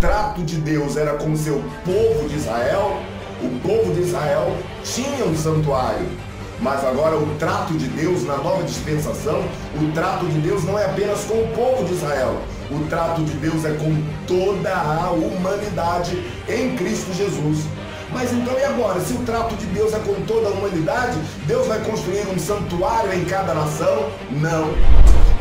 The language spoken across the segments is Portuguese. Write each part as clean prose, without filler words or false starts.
trato de Deus era com o seu povo de Israel, o povo de Israel tinha um santuário. Mas agora o trato de Deus na nova dispensação, o trato de Deus não é apenas com o povo de Israel. O trato de Deus é com toda a humanidade em Cristo Jesus. Mas então e agora? Se o trato de Deus é com toda a humanidade, Deus vai construir um santuário em cada nação? Não.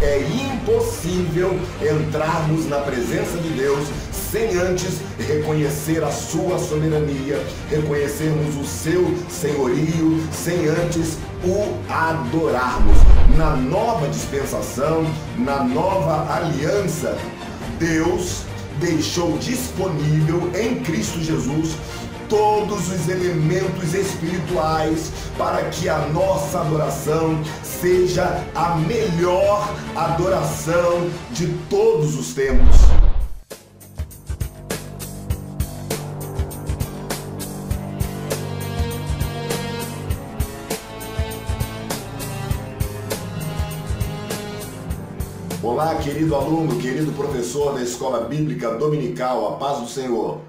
É impossível entrarmos na presença de Deus sem antes reconhecer a sua soberania, reconhecermos o seu senhorio, sem antes o adorarmos. Na nova dispensação, na nova aliança, Deus deixou disponível em Cristo Jesus todos os elementos espirituais para que a nossa adoração seja a melhor adoração de todos os tempos. Olá, querido aluno, querido professor da Escola Bíblica Dominical, a paz do Senhor.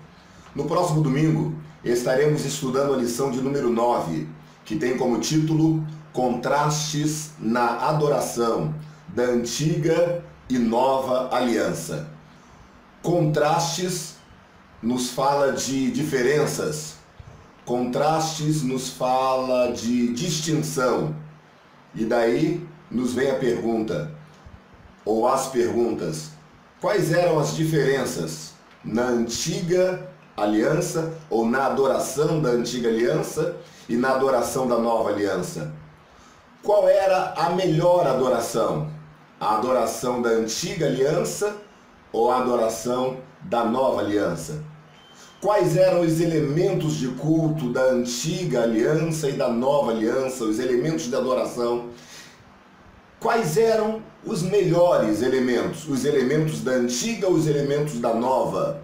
No próximo domingo, estaremos estudando a lição de número 9, que tem como título Contrastes na Adoração da Antiga e Nova Aliança. Contrastes nos fala de diferenças, contrastes nos fala de distinção. E daí nos vem a pergunta, ou as perguntas: quais eram as diferenças na antiga aliança, ou na adoração da antiga aliança e na adoração da nova aliança? Qual era a melhor adoração? A adoração da antiga aliança ou a adoração da nova aliança? Quais eram os elementos de culto da antiga aliança e da nova aliança, os elementos de adoração? Quais eram os melhores elementos? Os elementos da antiga ou os elementos da nova?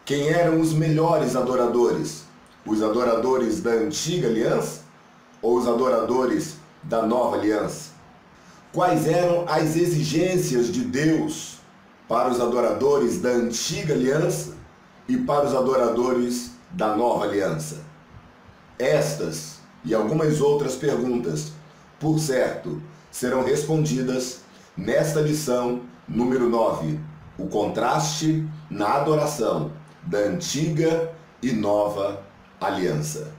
Quem eram os melhores adoradores? Os adoradores da antiga aliança ou os adoradores da nova aliança? Quais eram as exigências de Deus para os adoradores da antiga aliança e para os adoradores da nova aliança? Estas e algumas outras perguntas, por certo, serão respondidas nesta lição número 9, o contraste na adoração da antiga e nova aliança.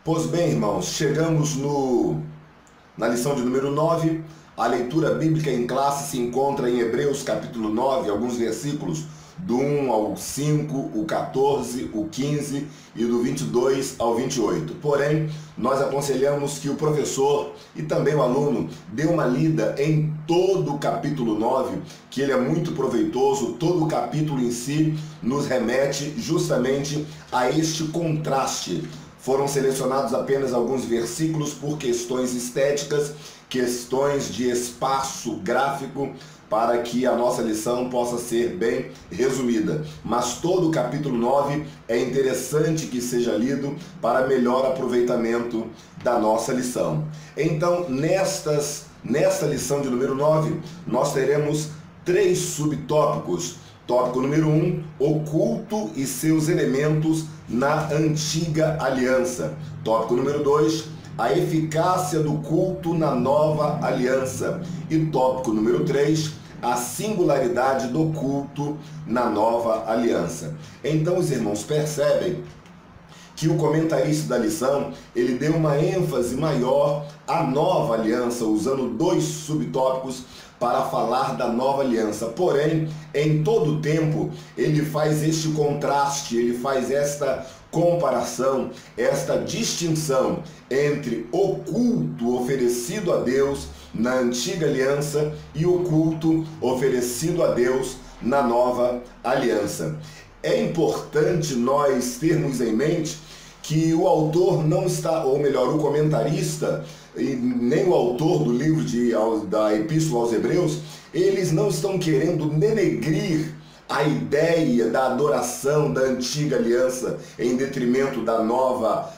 Pois bem, irmãos, chegamos na lição de número 9. A leitura bíblica em classe se encontra em Hebreus capítulo 9, alguns versículos do 1 ao 5, o 14, o 15 e do 22 ao 28. Porém, nós aconselhamos que o professor e também o aluno dê uma lida em todo o capítulo 9, que ele é muito proveitoso. Todo o capítulo em si nos remete justamente a este contraste. Foram selecionados apenas alguns versículos por questões estéticas, questões de espaço gráfico, para que a nossa lição possa ser bem resumida. Mas todo o capítulo 9 é interessante que seja lido para melhor aproveitamento da nossa lição. Então, nesta lição de número 9, nós teremos 3 subtópicos. Tópico número 1, o culto e seus elementos na antiga aliança. Tópico número 2, a eficácia do culto na nova aliança. E tópico número 3, a singularidade do culto na nova aliança. Então os irmãos percebem que o comentarista da lição, ele deu uma ênfase maior à nova aliança, usando 2 subtópicos para falar da nova aliança. Porém, em todo o tempo, ele faz este contraste, ele faz esta comparação, esta distinção entre o culto oferecido a Deus na antiga aliança e o culto oferecido a Deus na nova aliança. É importante nós termos em mente que o autor não está, ou melhor, o comentarista, e nem o autor do livro da Epístola aos Hebreus, eles não estão querendo denegrir a ideia da adoração da antiga aliança em detrimento da nova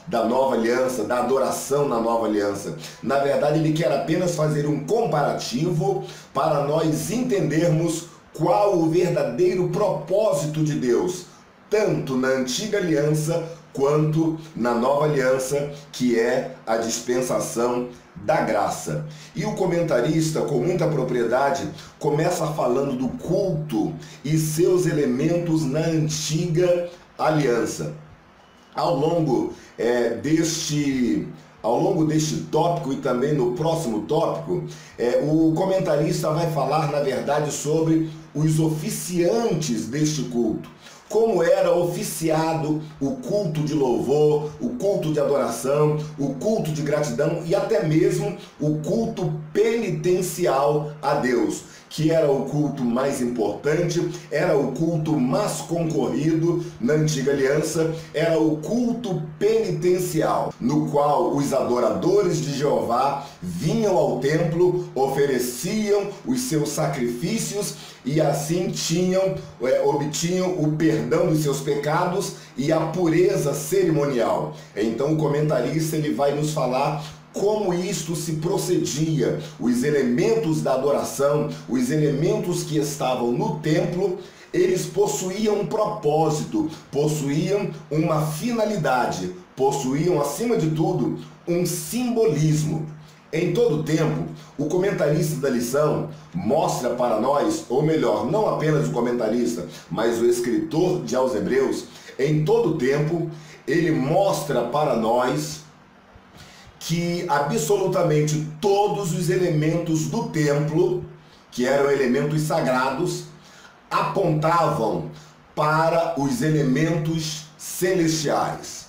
aliança, da adoração na nova aliança. Na verdade, ele quer apenas fazer um comparativo para nós entendermos qual o verdadeiro propósito de Deus, tanto na antiga aliança quanto na nova aliança, que é a dispensação da graça. E o comentarista, com muita propriedade, começa falando do culto e seus elementos na antiga aliança. Ao longo deste tópico e também no próximo tópico, o comentarista vai falar, na verdade, sobre os oficiantes deste culto. Como era oficiado o culto de louvor, o culto de adoração, o culto de gratidão e até mesmo o culto penitencial a Deus, que era o culto mais importante, era o culto mais concorrido na antiga aliança, era o culto penitencial, no qual os adoradores de Jeová vinham ao templo, ofereciam os seus sacrifícios e assim obtinham o perdão dos seus pecados e a pureza cerimonial. Então o comentarista ele vai nos falar como isto se procedia, os elementos da adoração, os elementos que estavam no templo, eles possuíam um propósito, possuíam uma finalidade, possuíam, acima de tudo, um simbolismo. Em todo tempo, o comentarista da lição mostra para nós, ou melhor, não apenas o comentarista, mas o escritor aos Hebreus, em todo tempo, ele mostra para nós que absolutamente todos os elementos do templo, que eram elementos sagrados, apontavam para os elementos celestiais.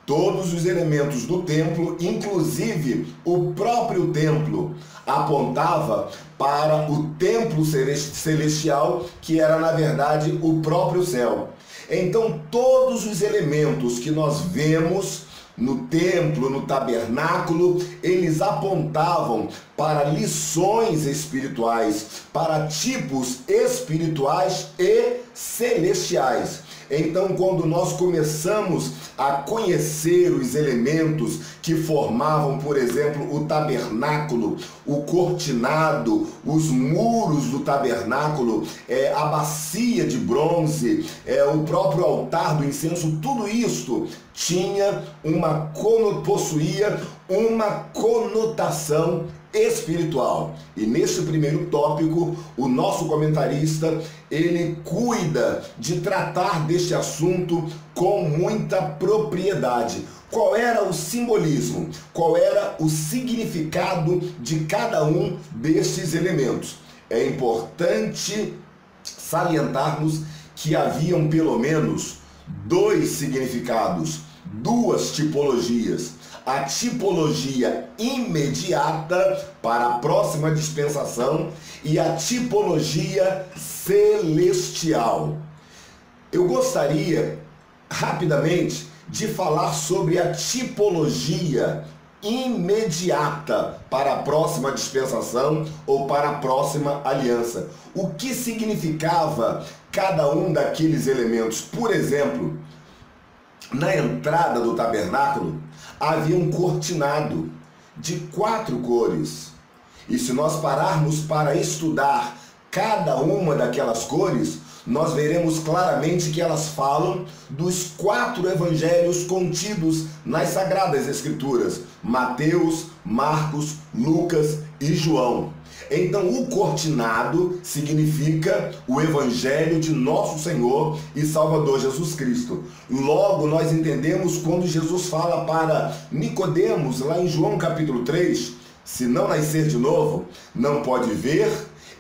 Todos os elementos do templo, inclusive o próprio templo, apontava para o templo celestial, que era na verdade o próprio céu. Então todos os elementos que nós vemos no templo, no tabernáculo, eles apontavam para lições espirituais, para tipos espirituais e celestiais. Então, quando nós começamos a conhecer os elementos que formavam, por exemplo, o tabernáculo, o cortinado, os muros do tabernáculo, a bacia de bronze, o próprio altar do incenso, tudo isto possuía uma conotação espiritual. E neste primeiro tópico, o nosso comentarista, ele cuida de tratar deste assunto com muita propriedade. Qual era o simbolismo? Qual era o significado de cada um destes elementos? É importante salientarmos que haviam pelo menos dois significados, duas tipologias. A tipologia imediata para a próxima dispensação e a tipologia celestial. Eu gostaria rapidamente de falar sobre a tipologia imediata para a próxima dispensação ou para a próxima aliança. O que significava cada um daqueles elementos? Por exemplo, na entrada do tabernáculo havia um cortinado de 4 cores. E se nós pararmos para estudar cada uma daquelas cores, nós veremos claramente que elas falam dos 4 evangelhos contidos nas Sagradas Escrituras: Mateus, Marcos, Lucas e João. Então, o cortinado significa o Evangelho de nosso Senhor e Salvador Jesus Cristo. Logo, nós entendemos quando Jesus fala para Nicodemos, lá em João capítulo 3, se não nascer de novo, não pode ver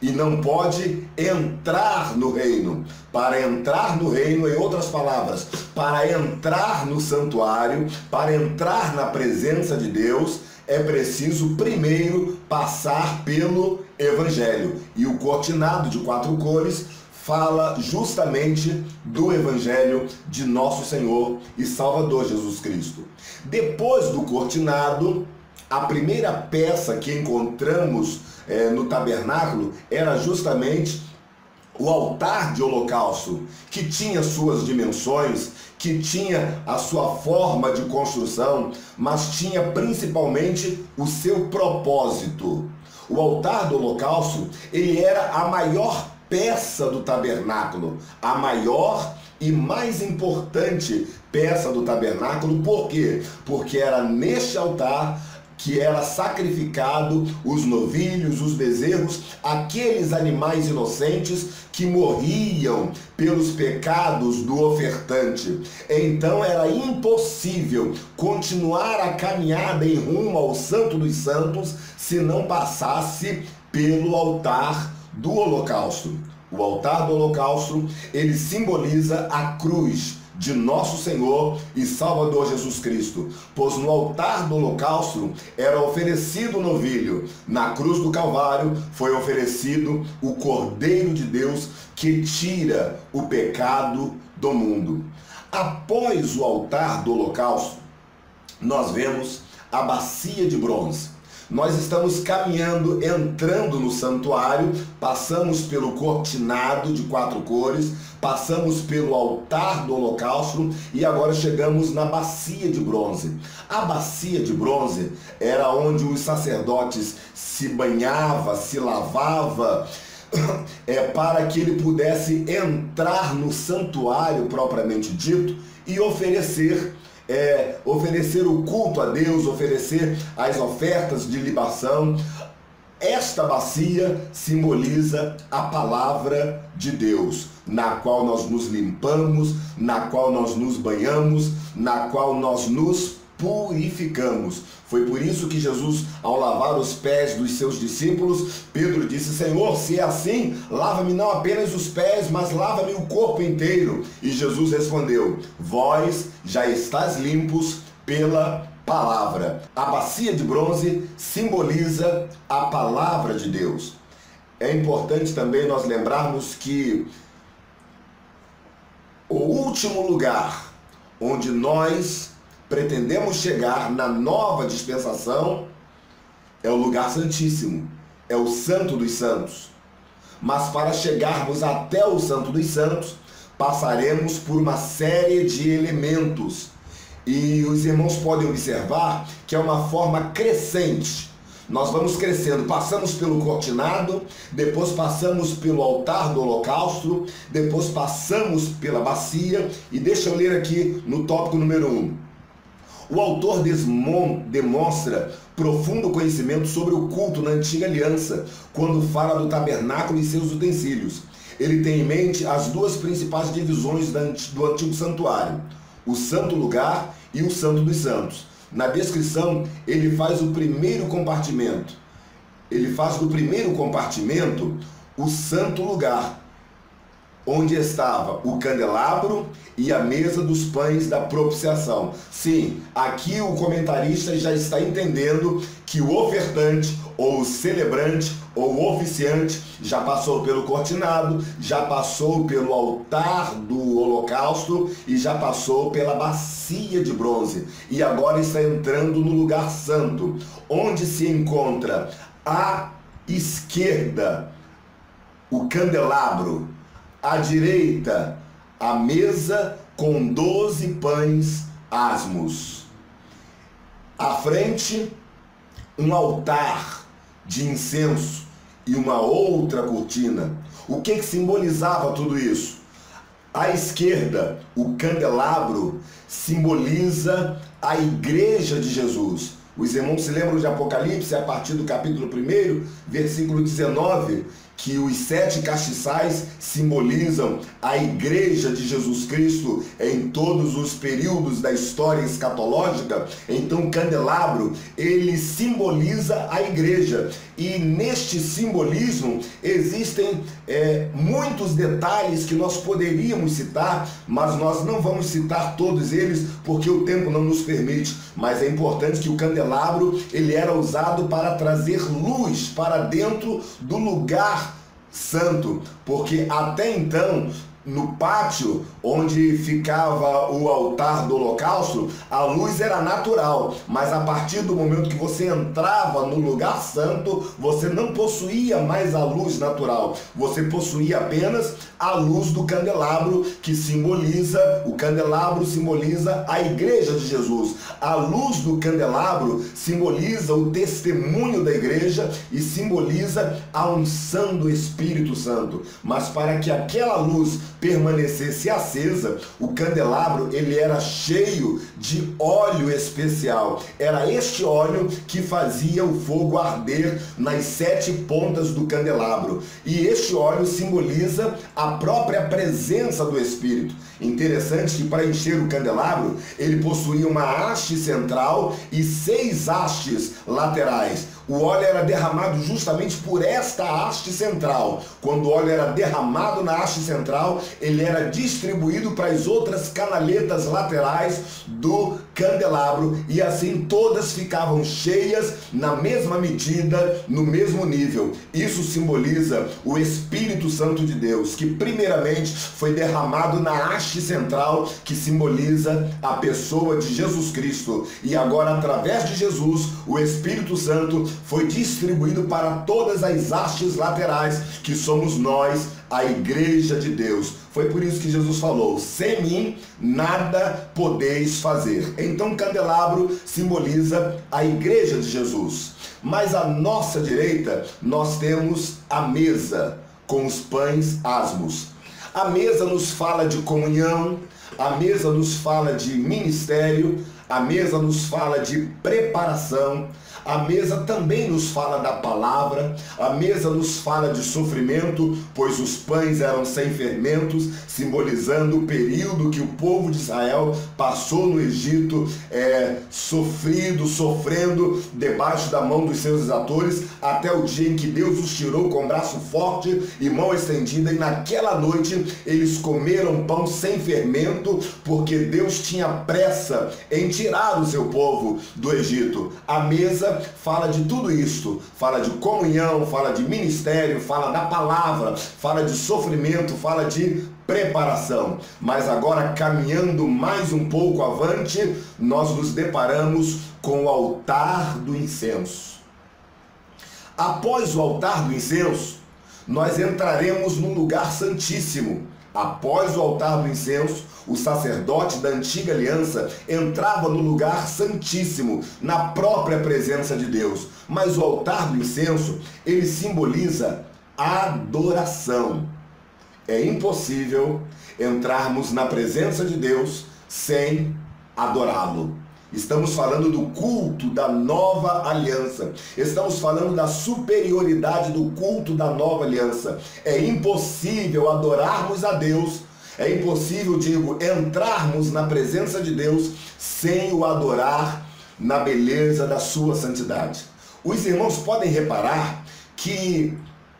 e não pode entrar no reino. Para entrar no reino, em outras palavras, para entrar no santuário, para entrar na presença de Deus, é preciso primeiro passar pelo Evangelho. E o cortinado de 4 cores fala justamente do Evangelho de nosso Senhor e Salvador Jesus Cristo. Depois do cortinado, a primeira peça que encontramos no tabernáculo era justamente o altar de holocausto, que tinha suas dimensões, que tinha a sua forma de construção, mas tinha principalmente o seu propósito. O altar do holocausto, ele era a maior peça do tabernáculo, a maior e mais importante peça do tabernáculo. Por quê? Porque era neste altar que era sacrificado os novilhos, os bezerros, aqueles animais inocentes que morriam pelos pecados do ofertante. Então era impossível continuar a caminhada em rumo ao Santo dos Santos se não passasse pelo altar do holocausto. O altar do holocausto, ele simboliza a cruz de nosso Senhor e Salvador Jesus Cristo, pois no altar do holocausto era oferecido o novilho, na cruz do Calvário foi oferecido o Cordeiro de Deus que tira o pecado do mundo. Após o altar do holocausto, nós vemos a bacia de bronze. Nós estamos caminhando, entrando no santuário, passamos pelo cortinado de 4 cores, passamos pelo altar do holocausto e agora chegamos na bacia de bronze. A bacia de bronze era onde os sacerdotes se banhavam, se lavavam, para que ele pudesse entrar no santuário propriamente dito e oferecer o culto a Deus, oferecer as ofertas de libação. Esta bacia simboliza a palavra de Deus, na qual nós nos limpamos, na qual nós nos banhamos, na qual nós nos purificamos. Foi por isso que Jesus, ao lavar os pés dos seus discípulos, Pedro disse: Senhor, se é assim, lava-me não apenas os pés, mas lava-me o corpo inteiro. E Jesus respondeu: vós já estáis limpos pela palavra. A bacia de bronze simboliza a palavra de Deus. É importante também nós lembrarmos que o último lugar onde nós pretendemos chegar na nova dispensação é o lugar santíssimo, é o Santo dos Santos. Mas para chegarmos até o Santo dos Santos, passaremos por uma série de elementos. E os irmãos podem observar que é uma forma crescente. Nós vamos crescendo, passamos pelo cortinado, depois passamos pelo altar do holocausto, depois passamos pela bacia. E deixa eu ler aqui no tópico número 1. O autor demonstra profundo conhecimento sobre o culto na antiga aliança, quando fala do tabernáculo e seus utensílios. Ele tem em mente as duas principais divisões do antigo santuário, o santo lugar e o santo dos santos. Na descrição, ele faz o primeiro compartimento. Ele faz do primeiro compartimento o santo lugar, onde estava o candelabro e a mesa dos pães da propiciação. Sim, aqui o comentarista já está entendendo que o ofertante, ou o celebrante, ou o oficiante, já passou pelo cortinado, já passou pelo altar do holocausto e já passou pela bacia de bronze. E agora está entrando no lugar santo, onde se encontra à esquerda o candelabro, à direita, a mesa com 12 pães asmos. À frente, um altar de incenso e uma outra cortina. O que simbolizava tudo isso? À esquerda, o candelabro simboliza a igreja de Jesus. Os irmãos se lembram de Apocalipse, a partir do capítulo 1, versículo 19, que os 7 castiçais simbolizam a igreja de Jesus Cristo em todos os períodos da história escatológica. Então o candelabro, ele simboliza a igreja. E neste simbolismo existem muitos detalhes que nós poderíamos citar, mas nós não vamos citar todos eles porque o tempo não nos permite. Mas é importante que o candelabro, ele era usado para trazer luz para dentro do lugar santo, porque até então no pátio onde ficava o altar do holocausto, a luz era natural, mas a partir do momento que você entrava no lugar santo, você não possuía mais a luz natural, você possuía apenas a luz do candelabro, que o candelabro simboliza a igreja de Jesus. A luz do candelabro simboliza o testemunho da igreja e simboliza a unção do Espírito Santo. Mas para que aquela luz permanecesse acesa, o candelabro ele era cheio de óleo especial. Era este óleo que fazia o fogo arder nas 7 pontas do candelabro. E este óleo simboliza a própria presença do Espírito. Interessante que para encher o candelabro, ele possuía uma haste central e 6 hastes laterais. O óleo era derramado justamente por esta haste central. Quando o óleo era derramado na haste central, ele era distribuído para as outras canaletas laterais do candelabro, e assim todas ficavam cheias na mesma medida, no mesmo nível. Isso simboliza o Espírito Santo de Deus, que primeiramente foi derramado na haste central, que simboliza a pessoa de Jesus Cristo, e agora através de Jesus o Espírito Santo foi distribuído para todas as hastes laterais, que somos nós, a igreja de Deus. Foi por isso que Jesus falou: sem mim nada podeis fazer. Então o candelabro simboliza a igreja de Jesus. Mas à nossa direita nós temos a mesa com os pães asmos. A mesa nos fala de comunhão, a mesa nos fala de ministério, a mesa nos fala de preparação, a mesa também nos fala da palavra, a mesa nos fala de sofrimento, pois os pães eram sem fermentos, simbolizando o período que o povo de Israel passou no Egito, sofrendo debaixo da mão dos seus exatores, até o dia em que Deus os tirou com braço forte e mão estendida, e naquela noite eles comeram pão sem fermento, porque Deus tinha pressa em tirar o seu povo do Egito. A mesa fala de tudo isto, fala de comunhão, fala de ministério, fala da palavra, fala de sofrimento, fala de preparação. Mas agora, caminhando mais um pouco avante, nós nos deparamos com o altar do incenso. Após o altar do incenso, nós entraremos no lugar santíssimo. Após o altar do incenso, o sacerdote da antiga aliança entrava no lugar santíssimo, na própria presença de Deus. Mas o altar do incenso, ele simboliza adoração. É impossível entrarmos na presença de Deus sem adorá-lo. Estamos falando do culto da nova aliança. Estamos falando da superioridade do culto da nova aliança. É impossível adorarmos a Deus, é impossível, entrarmos na presença de Deus sem o adorar na beleza da sua santidade. Os irmãos podem reparar que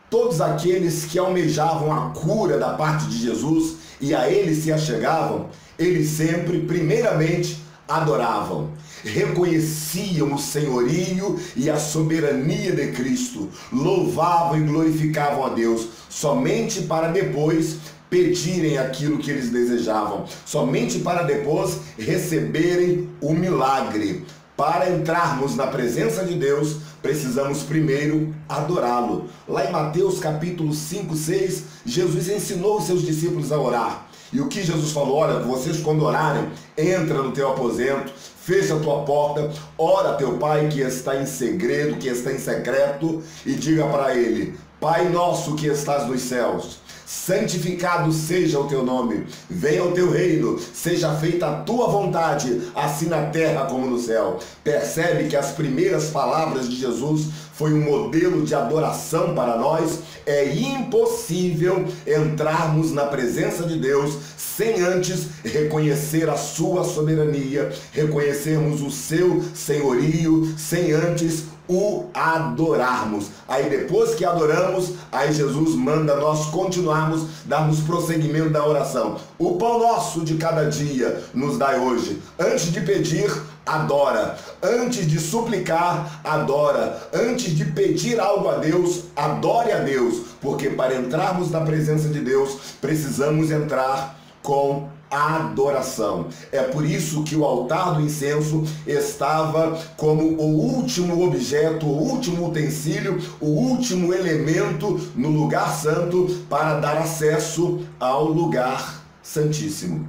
todos aqueles que almejavam a cura da parte de Jesus e a ele se achegavam, eles sempre, primeiramente, adoravam, reconheciam o senhorio e a soberania de Cristo, louvavam e glorificavam a Deus, somente para depois pedirem aquilo que eles desejavam, somente para depois receberem o milagre. Para entrarmos na presença de Deus, precisamos primeiro adorá-lo. Lá em Mateus capítulo 5, 6, Jesus ensinou os seus discípulos a orar. E o que Jesus falou? Olha, vocês quando orarem, entra no teu aposento, fecha a tua porta, ora a teu Pai que está em segredo, que está em secreto, e diga para ele: Pai nosso que estás nos céus, santificado seja o teu nome, venha o teu reino, seja feita a tua vontade, assim na terra como no céu. Percebe que as primeiras palavras de Jesus foi um modelo de adoração para nós. É impossível entrarmos na presença de Deus sem antes reconhecer a sua soberania, reconhecermos o seu senhorio, sem antes o adorarmos. Aí depois que adoramos, aí Jesus manda nós continuarmos, darmos prosseguimento da oração. O pão nosso de cada dia nos dai hoje. Antes de pedir, adora. Antes de suplicar, adora. Antes de pedir algo a Deus, adore a Deus. Porque para entrarmos na presença de Deus, precisamos entrar com adoração. É por isso que o altar do incenso estava como o último objeto, o último utensílio, o último elemento no lugar santo para dar acesso ao lugar santíssimo.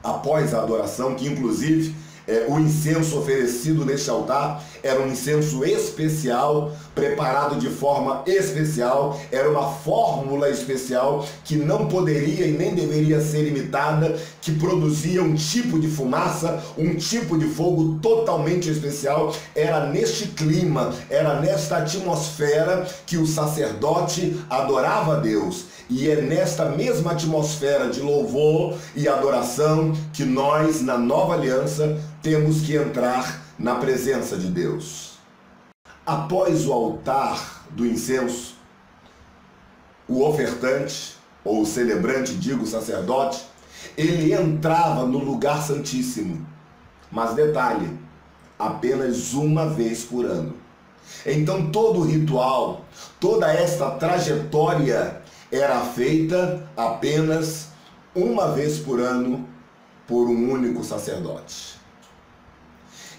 Após a adoração, que inclusive o incenso oferecido neste altar era um incenso especial, preparado de forma especial, era uma fórmula especial que não poderia e nem deveria ser imitada, que produzia um tipo de fumaça, um tipo de fogo totalmente especial. Era neste clima, era nesta atmosfera que o sacerdote adorava a Deus. E é nesta mesma atmosfera de louvor e adoração que nós, na nova aliança, temos que entrar na presença de Deus. Após o altar do incenso, o ofertante, ou o celebrante, digo, o sacerdote, ele entrava no lugar santíssimo. Mas detalhe, apenas uma vez por ano. Então todo o ritual, toda esta trajetória era feita apenas uma vez por ano por um único sacerdote.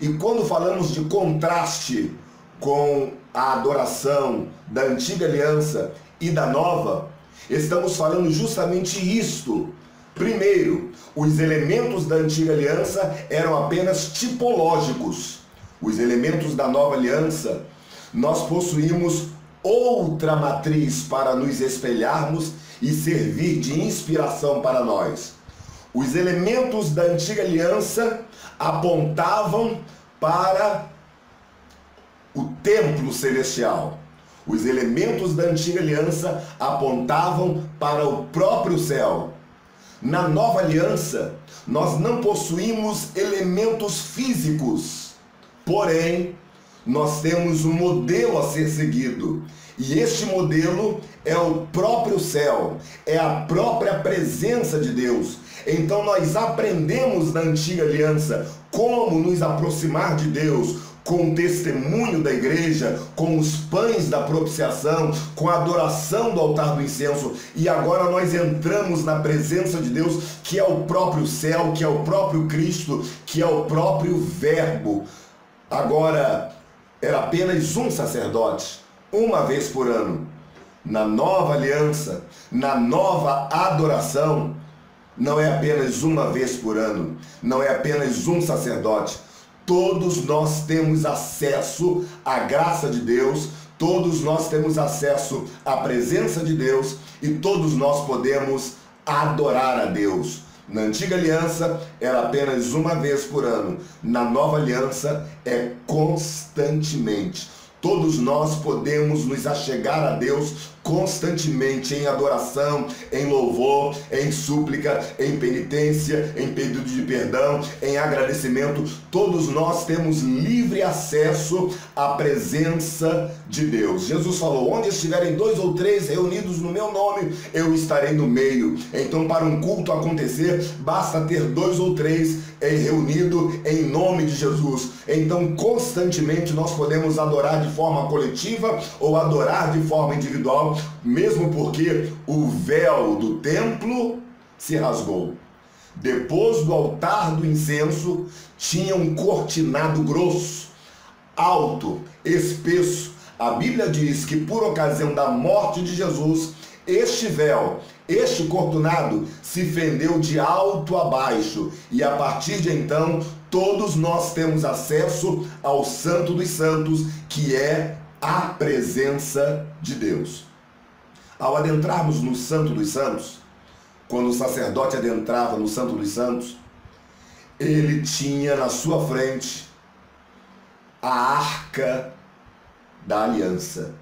E quando falamos de contraste com a adoração da antiga aliança e da nova, estamos falando justamente isto. Primeiro, os elementos da antiga aliança eram apenas tipológicos. Os elementos da nova aliança, nós possuímos outra matriz para nos espelharmos e servir de inspiração para nós. Os elementos da antiga aliança apontavam para o templo celestial. Os elementos da antiga aliança apontavam para o próprio céu. Na nova aliança, nós não possuímos elementos físicos, porém, nós temos um modelo a ser seguido. E este modelo é o próprio céu, é a própria presença de Deus. Então nós aprendemos na antiga aliança como nos aproximar de Deus, com o testemunho da igreja, com os pães da propiciação, com a adoração do altar do incenso. E agora nós entramos na presença de Deus, que é o próprio céu, que é o próprio Cristo, que é o próprio Verbo. Agora, era apenas um sacerdote, uma vez por ano. Na nova aliança, na nova adoração, não é apenas uma vez por ano, não é apenas um sacerdote. Todos nós temos acesso à graça de Deus, todos nós temos acesso à presença de Deus e todos nós podemos adorar a Deus. Na antiga aliança era apenas uma vez por ano, na nova aliança é constantemente. Todos nós podemos nos achegar a Deus constantemente em adoração, em louvor, em súplica, em penitência, em pedido de perdão, em agradecimento. Todos nós temos livre acesso à presença de Deus. Jesus falou: onde estiverem 2 ou 3 reunidos no meu nome, eu estarei no meio. Então, para um culto acontecer, basta ter 2 ou 3 reunidos em nome de Jesus. Então, constantemente nós podemos adorar de forma coletiva ou adorar de forma individual, mesmo porque o véu do templo se rasgou. Depois do altar do incenso, tinha um cortinado grosso, alto, espesso. A Bíblia diz que por ocasião da morte de Jesus, este véu, este cortinado se fendeu de alto a baixo, e a partir de então, todos nós temos acesso ao Santo dos Santos, que é a presença de Deus. Ao adentrarmos no Santo dos Santos, quando o sacerdote adentrava no Santo dos Santos, ele tinha na sua frente a arca da aliança,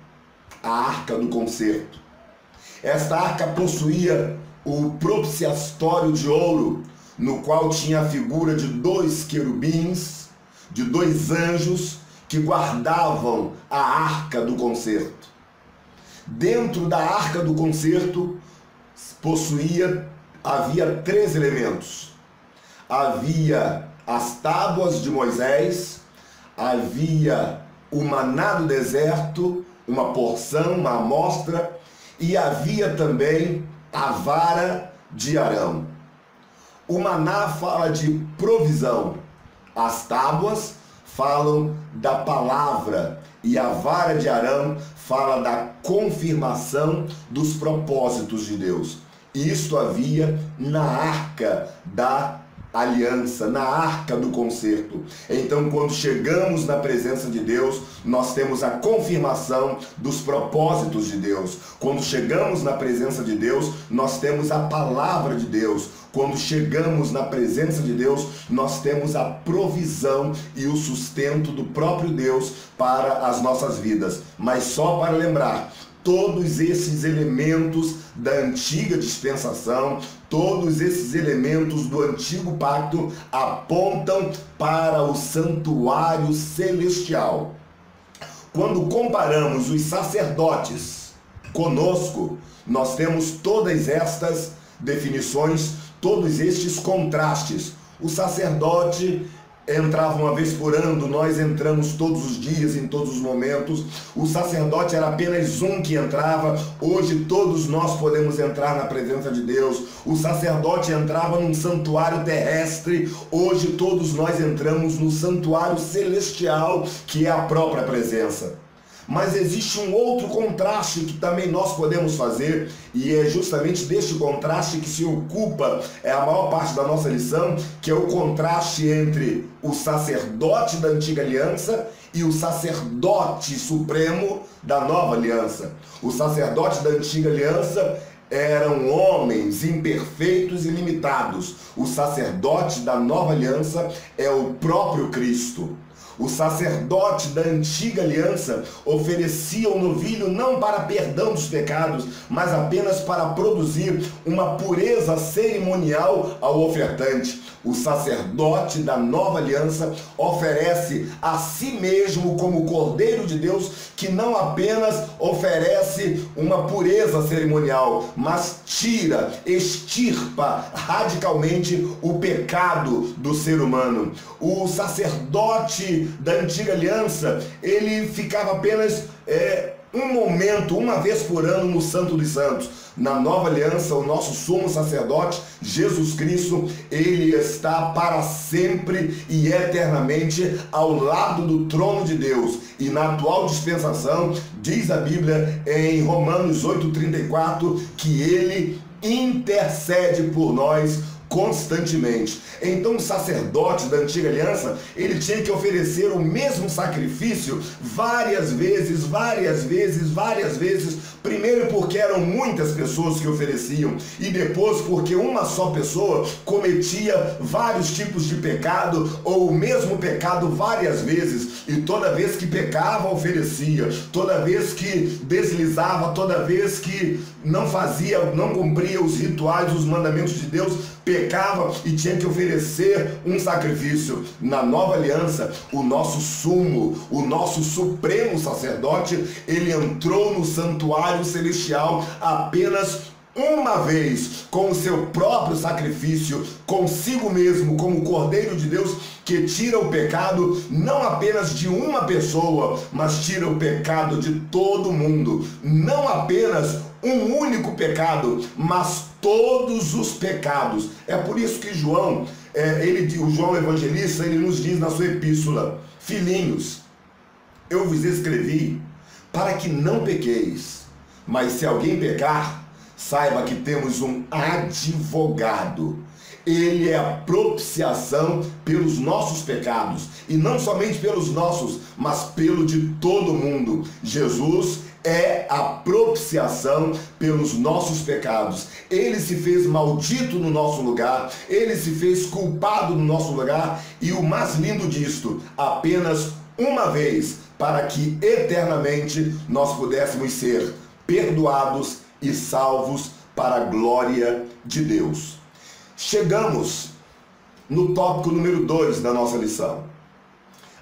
a arca do concerto. Esta arca possuía o propiciatório de ouro, no qual tinha a figura de 2 querubins, de 2 anjos que guardavam a arca do concerto. Dentro da arca do concerto havia 3 elementos. Havia as tábuas de Moisés, havia o maná do deserto, uma porção, uma amostra, e havia também a vara de Arão. O maná fala de provisão, as tábuas falam da palavra e a vara de Arão fala da confirmação dos propósitos de Deus. Isto havia na arca da aliança, na arca do concerto. Então, quando chegamos na presença de Deus, nós temos a confirmação dos propósitos de Deus. Quando chegamos na presença de Deus, nós temos a palavra de Deus. Quando chegamos na presença de Deus, nós temos a provisão e o sustento do próprio Deus para as nossas vidas. Mas só para lembrar, todos esses elementos da antiga dispensação, todos esses elementos do antigo pacto apontam para o santuário celestial. Quando comparamos os sacerdotes conosco, nós temos todas estas definições, todos estes contrastes. O sacerdote entrava uma vez por ano, nós entramos todos os dias, em todos os momentos. O sacerdote era apenas um que entrava, hoje todos nós podemos entrar na presença de Deus. O sacerdote entrava num santuário terrestre, hoje todos nós entramos no santuário celestial, que é a própria presença. Mas existe um outro contraste que também nós podemos fazer, e é justamente deste contraste que se ocupa a maior parte da nossa lição, que é o contraste entre o sacerdote da antiga aliança e o sacerdote supremo da nova aliança. O sacerdote da antiga aliança eram homens imperfeitos e limitados. O sacerdote da nova aliança é o próprio Cristo. O sacerdote da antiga aliança oferecia o novilho não para perdão dos pecados, mas apenas para produzir uma pureza cerimonial ao ofertante. O sacerdote da nova aliança oferece a si mesmo como Cordeiro de Deus, que não apenas oferece uma pureza cerimonial, mas tira, extirpa radicalmente o pecado do ser humano. O sacerdote da antiga aliança, ele ficava apenas um momento, uma vez por ano no Santo dos Santos. Na nova aliança, o nosso sumo sacerdote, Jesus Cristo, ele está para sempre e eternamente ao lado do trono de Deus. E na atual dispensação, diz a Bíblia em Romanos 8,34, que ele intercede por nós constantemente. Então o sacerdote da antiga aliança, ele tinha que oferecer o mesmo sacrifício várias vezes, primeiro porque eram muitas pessoas que ofereciam, e depois porque uma só pessoa cometia vários tipos de pecado, ou o mesmo pecado várias vezes, e toda vez que pecava, oferecia, toda vez que deslizava, toda vez que não cumpria os rituais, os mandamentos de Deus, pecava e tinha que oferecer um sacrifício. Na nova aliança, o nosso sumo, o nosso supremo sacerdote, ele entrou no santuário celestial apenas uma vez, com o seu próprio sacrifício, consigo mesmo, como Cordeiro de Deus, que tira o pecado não apenas de uma pessoa, mas tira o pecado de todo mundo. Não apenas um único pecado, mas todos os pecados. É por isso que João, o João Evangelista, ele nos diz na sua epístola: filhinhos, eu vos escrevi para que não pequeis, mas se alguém pecar, saiba que temos um advogado. Ele é a propiciação pelos nossos pecados, e não somente pelos nossos, mas pelo de todo mundo. Jesus é a propiciação pelos nossos pecados. Ele se fez maldito no nosso lugar, ele se fez culpado no nosso lugar, e o mais lindo disto, apenas uma vez, para que eternamente nós pudéssemos ser perdoados e salvos para a glória de Deus. Chegamos no tópico número 2 da nossa lição: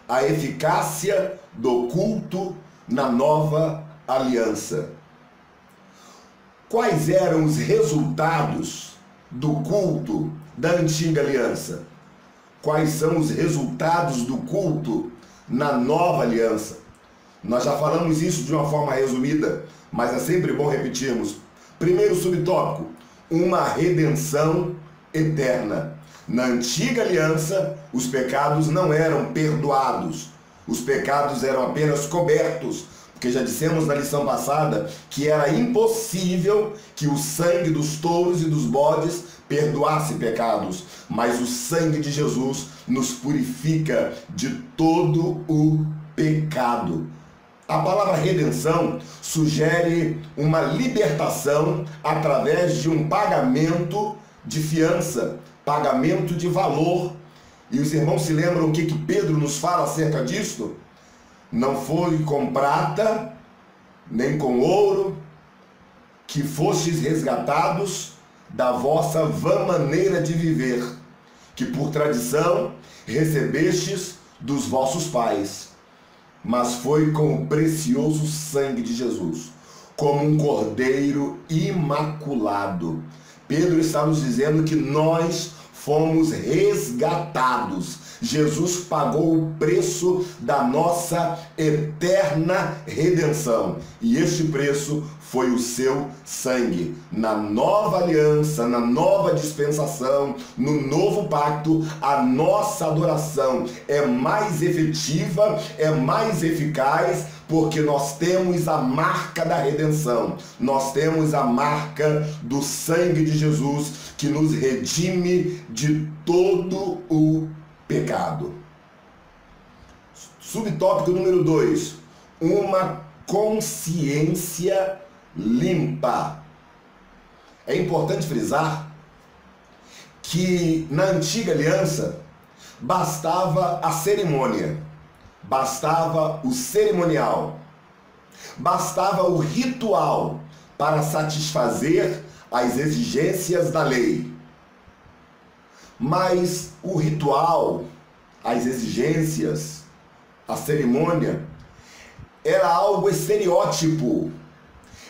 a eficácia do culto na nova aliança. Quais eram os resultados do culto da antiga aliança? quais são os resultados do culto na nova aliança. Nós já falamos isso de uma forma resumida, mas é sempre bom repetirmos. Primeiro subtópico, uma redenção eterna. Na antiga aliança, os pecados não eram perdoados, os pecados eram apenas cobertos, porque já dissemos na lição passada que era impossível que o sangue dos touros e dos bodes perdoasse pecados, mas o sangue de Jesus nos purifica de todo o pecado. A palavra redenção sugere uma libertação através de um pagamento de fiança, pagamento de valor. E os irmãos se lembram o que Pedro nos fala acerca disso? Não foi com prata, nem com ouro, que fostes resgatados da vossa vã maneira de viver, que por tradição recebestes dos vossos pais, mas foi com o precioso sangue de Jesus, como um cordeiro imaculado. Pedro está nos dizendo que nós fomos resgatados. Jesus pagou o preço da nossa eterna redenção. E este preço foi o seu sangue. Na nova aliança, na nova dispensação, no novo pacto, a nossa adoração é mais efetiva, é mais eficaz, porque nós temos a marca da redenção. Nós temos a marca do sangue de Jesus que nos redime de todo o pecado. Subtópico número 2. Uma consciência limpa. É importante frisar que na antiga aliança bastava a cerimônia, bastava o cerimonial, bastava o ritual para satisfazer as exigências da lei. Mas o ritual, as exigências, a cerimônia, era algo estereótipo,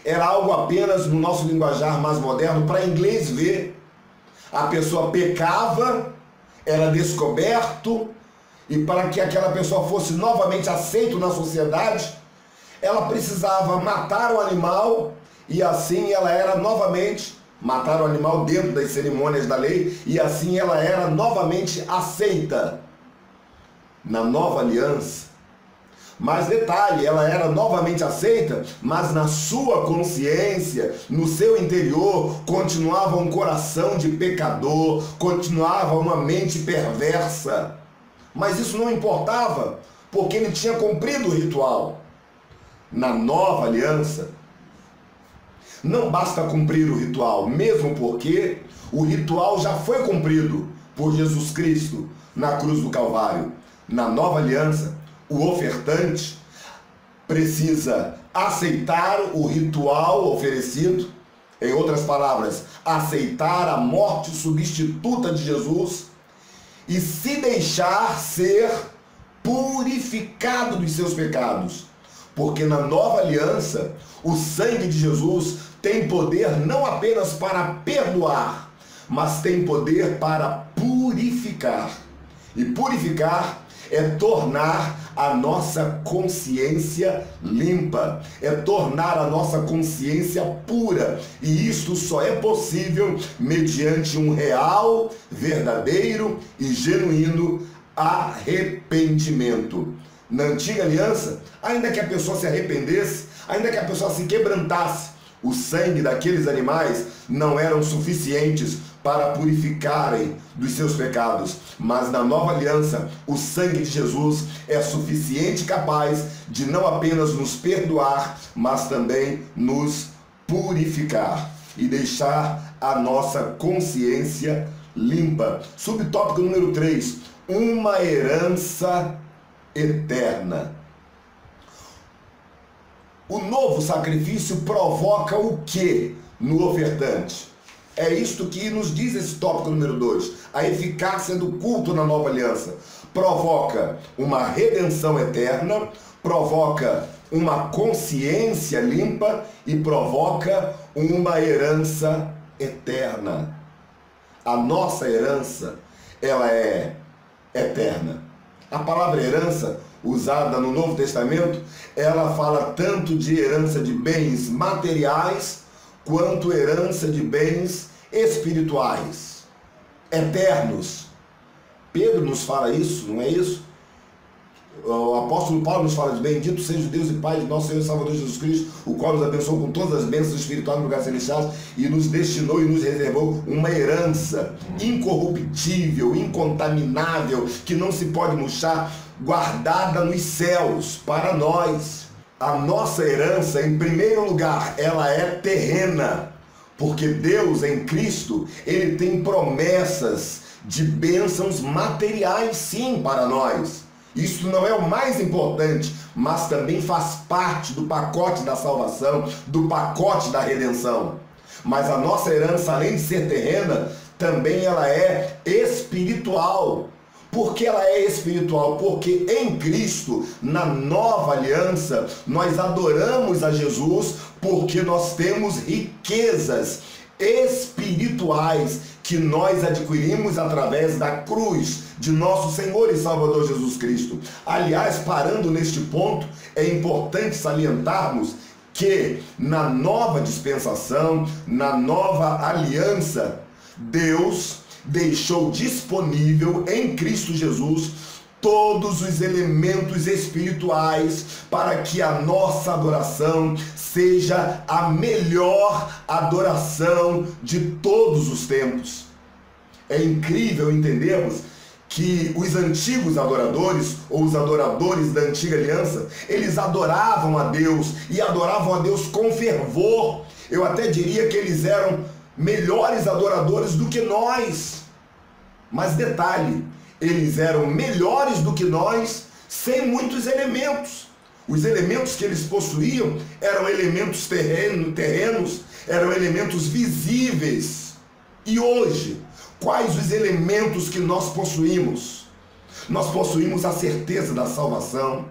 era algo apenas, no nosso linguajar mais moderno, para inglês ver. A pessoa pecava, era descoberto, e para que aquela pessoa fosse novamente aceita na sociedade, ela precisava matar o animal, e assim ela era novamente, matar o animal dentro das cerimônias da lei, e assim ela era novamente aceita na nova aliança. Mas detalhe, ela era novamente aceita, mas na sua consciência, no seu interior, continuava um coração de pecador, continuava uma mente perversa. Mas isso não importava, porque ele tinha cumprido o ritual. Na nova aliança, não basta cumprir o ritual, mesmo porque o ritual já foi cumprido por Jesus Cristo na cruz do Calvário. Na nova aliança, o ofertante precisa aceitar o ritual oferecido, em outras palavras, aceitar a morte substituta de Jesus e se deixar ser purificado dos seus pecados. Porque na nova aliança, o sangue de Jesus tem poder não apenas para perdoar, mas tem poder para purificar. E purificar é tornar a nossa consciência limpa, é tornar a nossa consciência pura. E isto só é possível mediante um real, verdadeiro e genuíno arrependimento. Na antiga aliança, ainda que a pessoa se arrependesse, ainda que a pessoa se quebrantasse, o sangue daqueles animais não eram suficientes para purificarem dos seus pecados. Mas na nova aliança, o sangue de Jesus é suficiente e capaz de não apenas nos perdoar, mas também nos purificar e deixar a nossa consciência limpa. Subtópico número 3, uma herança eterna. O novo sacrifício provoca o que no ofertante? É isto que nos diz esse tópico número 2. A eficácia do culto na nova aliança. Provoca uma redenção eterna, provoca uma consciência limpa e provoca uma herança eterna. A nossa herança, ela é eterna. A palavra herança, usada no Novo Testamento, ela fala tanto de herança de bens materiais, quanto herança de bens espirituais, eternos. Pedro nos fala isso, não é isso? O apóstolo Paulo nos fala de bendito seja o Deus e Pai de nosso Senhor e Salvador Jesus Cristo, o qual nos abençoou com todas as bênçãos espirituais no lugar celestial e nos destinou e nos reservou uma herança incorruptível, incontaminável, que não se pode murchar, guardada nos céus para nós. A nossa herança, em primeiro lugar, ela é terrena, porque Deus em Cristo, Ele tem promessas de bênçãos materiais sim para nós. Isso não é o mais importante, mas também faz parte do pacote da salvação, do pacote da redenção. Mas a nossa herança, além de ser terrena, também ela é espiritual. Por que ela é espiritual? Porque em Cristo, na nova aliança, nós adoramos a Jesus porque nós temos riquezas espirituais que nós adquirimos através da cruz de nosso Senhor e Salvador Jesus Cristo. Aliás, parando neste ponto, é importante salientarmos que na nova dispensação, na nova aliança, Deus deixou disponível em Cristo Jesus todos os elementos espirituais para que a nossa adoração seja a melhor adoração de todos os tempos. É incrível entendermos que os antigos adoradores, ou os adoradores da antiga aliança, eles adoravam a Deus e adoravam a Deus com fervor. Eu até diria que eles eram melhores adoradores do que nós. Mas detalhe, eles eram melhores do que nós sem muitos elementos. Os elementos que eles possuíam eram elementos terrenos, eram elementos visíveis. E hoje, quais os elementos que nós possuímos? Nós possuímos a certeza da salvação,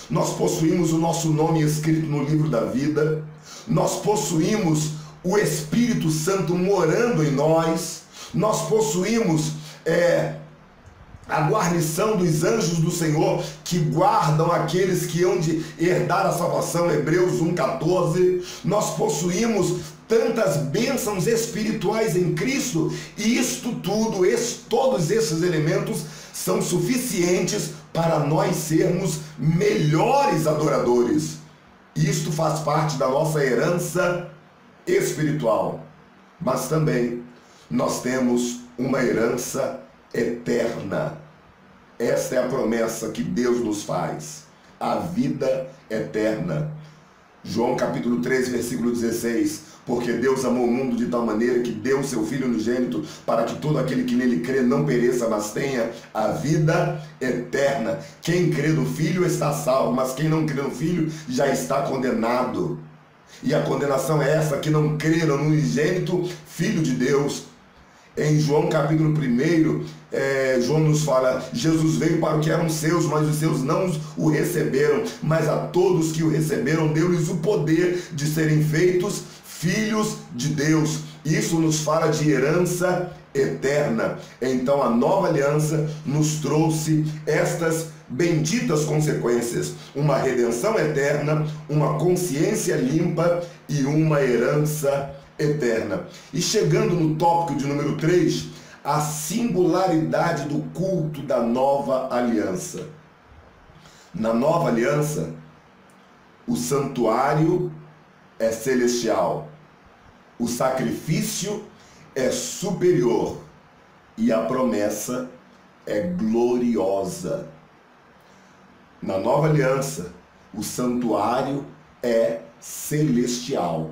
nós possuímos o nosso nome escrito no livro da vida, nós possuímos o Espírito Santo morando em nós, nós possuímos a guarnição dos anjos do Senhor que guardam aqueles que hão de herdar a salvação, Hebreus 1,14. Nós possuímos tantas bênçãos espirituais em Cristo, e isto tudo, todos esses elementos são suficientes para nós sermos melhores adoradores. Isto faz parte da nossa herança espiritual, mas também nós temos uma herança eterna. Esta é a promessa que Deus nos faz, a vida eterna. João capítulo 3, versículo 16, porque Deus amou o mundo de tal maneira que deu o seu Filho unigênito para que todo aquele que nele crê não pereça, mas tenha a vida eterna. Quem crê no Filho está salvo, mas quem não crê no Filho já está condenado. E a condenação é essa, que não creram no unigênito Filho de Deus. Em João capítulo 1, João nos fala, Jesus veio para o que eram seus, mas os seus não o receberam, mas a todos que o receberam deu-lhes o poder de serem feitos filhos de Deus. Isso nos fala de herança eterna. Então a nova aliança nos trouxe estas benditas consequências: uma redenção eterna, uma consciência limpa e uma herança eterna. E chegando no tópico de número 3, a singularidade do culto da nova aliança. Na nova aliança, o santuário é celestial, o sacrifício é superior e a promessa é gloriosa. Na nova aliança, o santuário é celestial.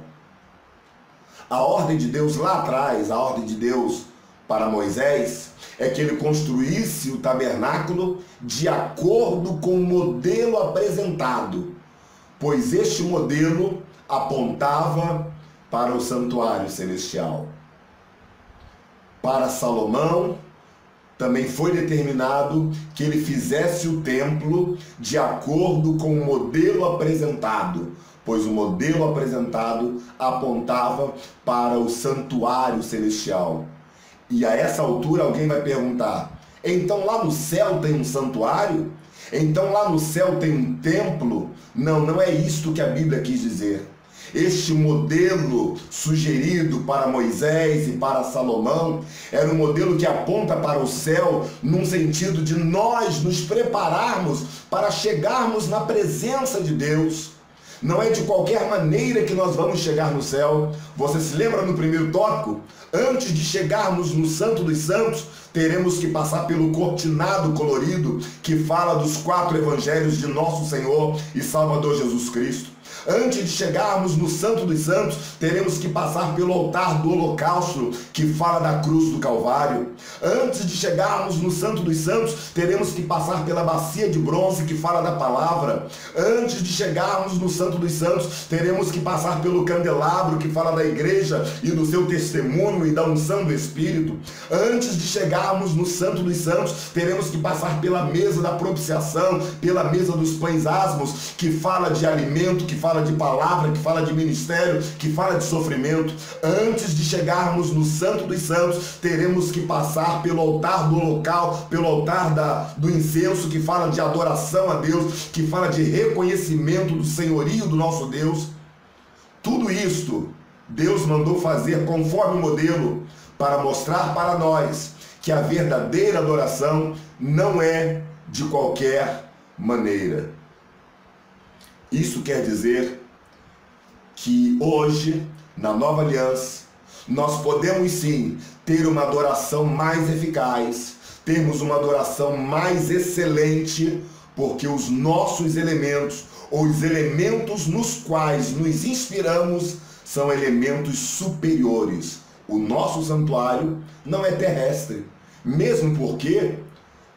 A ordem de Deus lá atrás, a ordem de Deus para Moisés, é que ele construísse o tabernáculo de acordo com o modelo apresentado, pois este modelo apontava para o santuário celestial. Para Salomão, também foi determinado que ele fizesse o templo de acordo com o modelo apresentado, pois o modelo apresentado apontava para o santuário celestial. E a essa altura alguém vai perguntar, Então lá no céu tem um santuário? Então lá no céu tem um templo? Não, não é isto que a Bíblia quis dizer. Este modelo sugerido para Moisés e para Salomão era um modelo que aponta para o céu num sentido de nós nos prepararmos para chegarmos na presença de Deus. Não é de qualquer maneira que nós vamos chegar no céu. Você se lembra no primeiro tópico? Antes de chegarmos no Santo dos Santos, teremos que passar pelo cortinado colorido que fala dos 4 evangelhos de nosso Senhor e Salvador Jesus Cristo. Antes de chegarmos no Santo dos Santos, teremos que passar pelo altar do holocausto, que fala da cruz do Calvário. Antes de chegarmos no Santo dos Santos, teremos que passar pela bacia de bronze, que fala da palavra. Antes de chegarmos no Santo dos Santos, teremos que passar pelo candelabro, que fala da igreja e do seu testemunho e da unção do Espírito. Antes de chegarmos no Santo dos Santos, teremos que passar pela mesa da propiciação, pela mesa dos pães asmos, que fala de alimento, que fala de palavra, que fala de ministério, que fala de sofrimento. Antes de chegarmos no Santo dos Santos, teremos que passar pelo altar do holocausto, pelo altar do incenso, que fala de adoração a Deus, que fala de reconhecimento do senhorio do nosso Deus. Tudo isto Deus mandou fazer conforme o modelo para mostrar para nós que a verdadeira adoração não é de qualquer maneira. Isso quer dizer que hoje, na nova aliança, nós podemos sim ter uma adoração mais eficaz, termos uma adoração mais excelente, porque os nossos elementos, ou os elementos nos quais nos inspiramos, são elementos superiores. O nosso santuário não é terrestre, mesmo porque,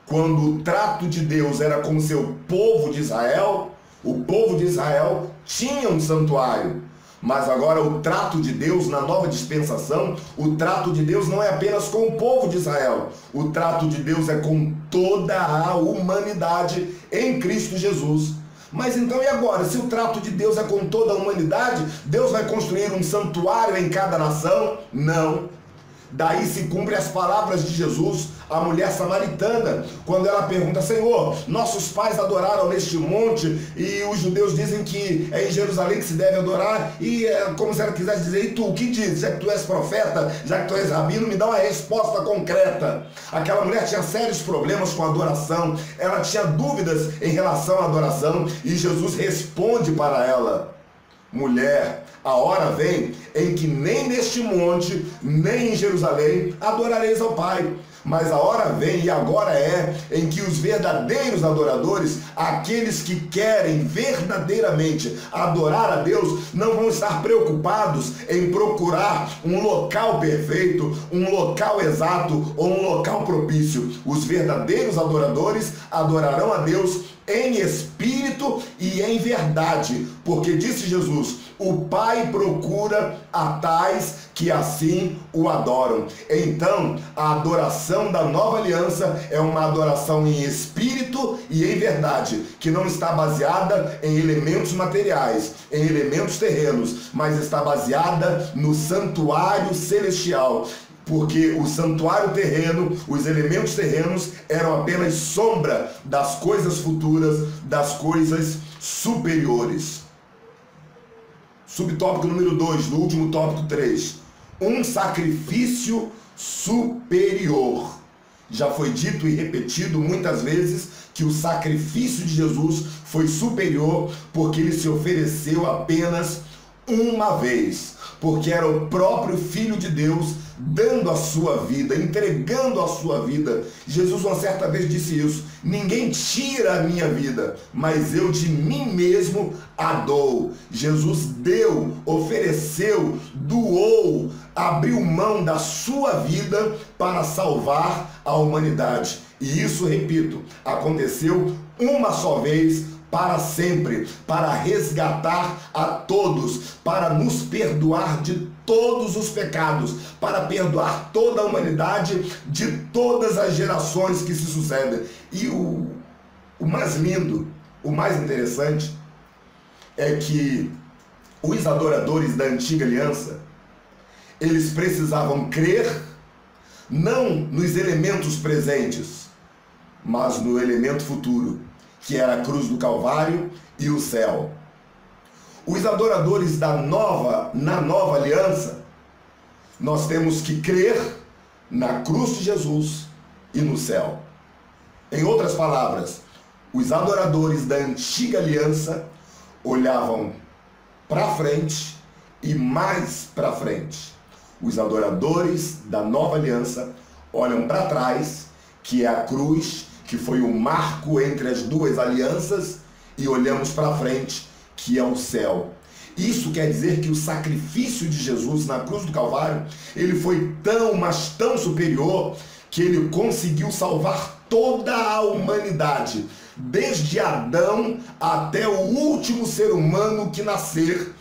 quando o trato de Deus era com o seu povo de Israel, o povo de Israel tinha um santuário, mas agora o trato de Deus na nova dispensação, o trato de Deus não é apenas com o povo de Israel, o trato de Deus é com toda a humanidade em Cristo Jesus. Mas então e agora? Se o trato de Deus é com toda a humanidade, Deus vai construir um santuário em cada nação? Não. Daí se cumpre as palavras de Jesus à mulher samaritana, quando ela pergunta: Senhor, nossos pais adoraram neste monte, e os judeus dizem que é em Jerusalém que se deve adorar, e é como se ela quisesse dizer: e tu, o que diz? Já que tu és profeta, já que tu és rabino, me dá uma resposta concreta. Aquela mulher tinha sérios problemas com a adoração, ela tinha dúvidas em relação à adoração, e Jesus responde para ela: mulher, a hora vem em que nem neste monte, nem em Jerusalém adorareis ao Pai. Mas a hora vem, e agora é, em que os verdadeiros adoradores, aqueles que querem verdadeiramente adorar a Deus, não vão estar preocupados em procurar um local perfeito, um local exato ou um local propício. Os verdadeiros adoradores adorarão a Deus em espírito e em verdade, porque disse Jesus: o Pai procura a tais que assim o adoram. Então, a adoração da nova aliança é uma adoração em espírito e em verdade, que não está baseada em elementos materiais, em elementos terrenos, mas está baseada no santuário celestial. Porque o santuário terreno, os elementos terrenos eram apenas sombra das coisas futuras, das coisas superiores. Subtópico número 2, no último tópico 3. Um sacrifício superior. Já foi dito e repetido muitas vezes que o sacrifício de Jesus foi superior porque ele se ofereceu apenas uma vez. Porque era o próprio Filho de Deus dando a sua vida, entregando a sua vida. Jesus uma certa vez disse isso: ninguém tira a minha vida, mas eu de mim mesmo a dou. Jesus deu, ofereceu, doou, abriu mão da sua vida para salvar a humanidade. E isso, repito, aconteceu uma só vez, para sempre, para resgatar a todos, para nos perdoar de todos os pecados, para perdoar toda a humanidade de todas as gerações que se sucedem. E o mais lindo, o mais interessante, é que os adoradores da antiga aliança, eles precisavam crer não nos elementos presentes, mas no elemento futuro, que era a cruz do Calvário e o céu. Os adoradores na nova aliança, nós temos que crer na cruz de Jesus e no céu. Em outras palavras, os adoradores da antiga aliança olhavam para frente e mais para frente. Os adoradores da nova aliança olham para trás, que é a cruz, que foi o marco entre as duas alianças, e olhamos para frente, que é o céu. Isso quer dizer que o sacrifício de Jesus na cruz do Calvário, ele foi tão, mas tão superior, que ele conseguiu salvar toda a humanidade, desde Adão até o último ser humano que nascer.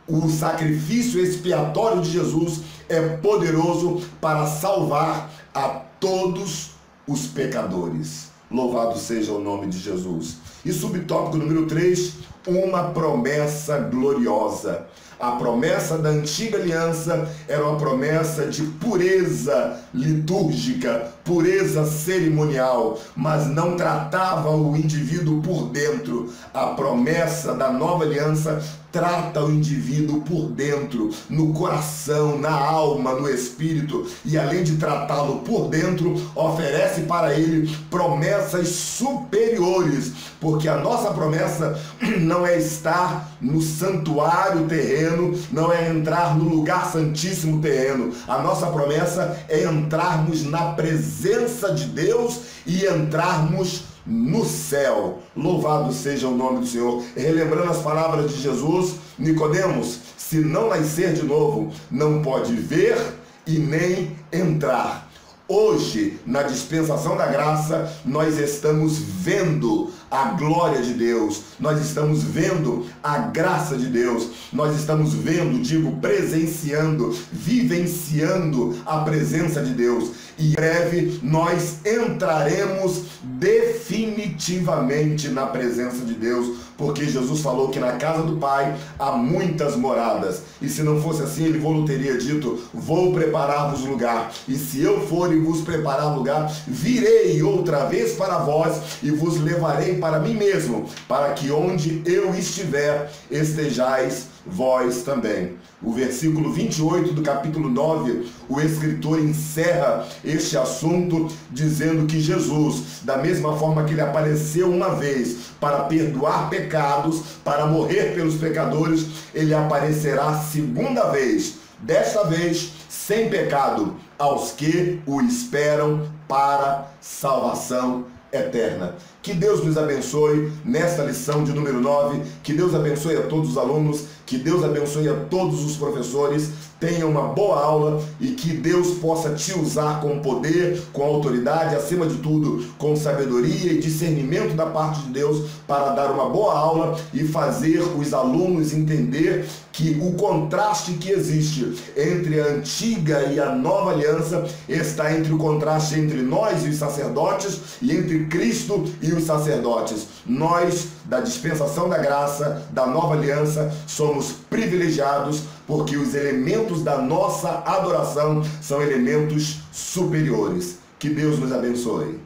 O sacrifício expiatório de Jesus é poderoso para salvar a todos os pecadores. Louvado seja o nome de Jesus. E subtópico número 3, uma promessa gloriosa. A promessa da antiga aliança era uma promessa de pureza litúrgica, pureza cerimonial, mas não tratava o indivíduo por dentro. A promessa da nova aliança trata o indivíduo por dentro, no coração, na alma, no espírito, e além de tratá-lo por dentro, oferece para ele promessas superiores, porque a nossa promessa não é estar no santuário terreno, não é entrar no lugar santíssimo terreno. A nossa promessa é entrarmos na presença de Deus e entrarmos no céu. Louvado seja o nome do Senhor. Relembrando as palavras de Jesus, Nicodemos, se não nascer de novo, não pode ver e nem entrar. Hoje, na dispensação da graça, nós estamos vendo a glória de Deus, nós estamos vendo a graça de Deus, nós estamos vendo, presenciando, vivenciando a presença de Deus. E em breve nós entraremos definitivamente na presença de Deus, porque Jesus falou que na casa do Pai há muitas moradas. E se não fosse assim, ele teria dito: vou preparar-vos lugar. E se eu for e vos preparar lugar, virei outra vez para vós e vos levarei para mim mesmo, para que onde eu estiver, estejais vós também. O versículo 28 do capítulo 9, o escritor encerra este assunto dizendo que Jesus, da mesma forma que ele apareceu uma vez para perdoar pecados, para morrer pelos pecadores, ele aparecerá segunda vez, desta vez sem pecado, aos que o esperam para salvação eterna. Que Deus nos abençoe nesta lição de número 9, que Deus abençoe a todos os alunos, que Deus abençoe a todos os professores. Tenha uma boa aula e que Deus possa te usar com poder, com autoridade, acima de tudo, com sabedoria e discernimento da parte de Deus, para dar uma boa aula e fazer os alunos entender que o contraste que existe entre a antiga e a nova aliança está entre o contraste entre nós e os sacerdotes e entre Cristo e os sacerdotes. Nós, da dispensação da graça, da nova aliança, somos privilegiados porque os elementos da nossa adoração são elementos superiores. Que Deus nos abençoe.